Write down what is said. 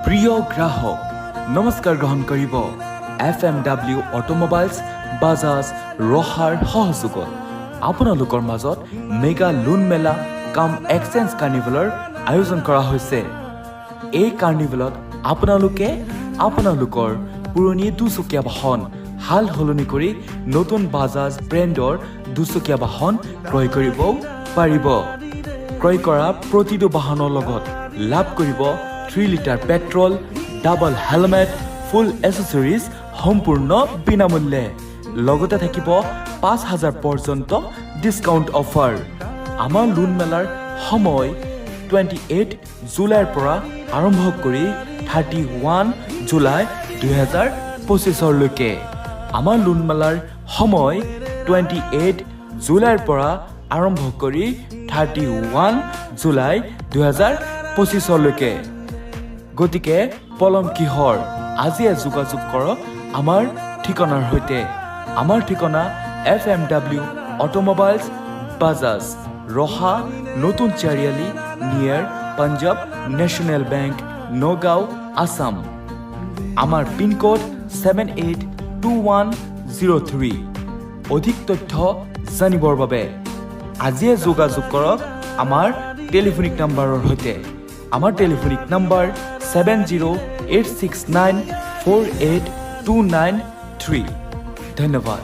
প্ৰিয় গ্ৰাহক নমস্কাৰ গ্ৰহণ কৰিব FMW অটোমোবাইলছ বাজাজ ৰহাৰ সহযোগত আপোনালোকৰ মাজত মেগা লোন মেলা কাম এক্সচেঞ্জ কাৰ্নিভেলৰ আয়োজন কৰা হৈছে। এই কাৰ্নিভেলত আপোনালোকে আপোনালোকৰ পুৰণি দুচকীয়া বাহন হাল সলনি কৰি নতুন বাজাজ ব্ৰেণ্ডৰ দুচকীয়া বাহন ক্ৰয় কৰিব পাৰিব। ক্ৰয় কৰা প্ৰতিটো বাহনৰ লগত লাভ কৰিব 3 লিটাৰ পেট্ৰল, ডাবল হেলমেট, ফুল এচেছৰিজ সম্পূৰ্ণ বিনামূল্যে। লগতে থাকিব 5,000 পৰ্যন্ত ডিছকাউণ্ট অফাৰ। আমাৰ লোন মেলাৰ সময় 28 জুলাইৰ পৰা আৰম্ভ কৰি 31 জুলাই 2025লৈকে। আমাৰ লোন মেলাৰ সময় 28 জুলাইৰ পৰা আৰম্ভ কৰি 31 জুলাই 2025লৈকে। গতিকে পলম কিহৰ, আজিয়ে যোগাযোগ কৰক আমাৰ ঠিকনাৰ সৈতে। আমাৰ ঠিকনা FMW অটোমোবাইলছ বাজাজ ৰহা নতুন চাৰিআলি নিয়াৰ পাঞ্জাৱ নেশ্যনেল বেংক নগাঁও আছাম। আমাৰ পিনক'ড 782103। অধিক তথ্য জানিবৰ বাবে আজিয়ে যোগাযোগ কৰক আমাৰ টেলিফোনিক নাম্বাৰৰ সৈতে। আমাৰ টেলিফোনিক নাম্বাৰ 7086948293। ধন্যবাদ।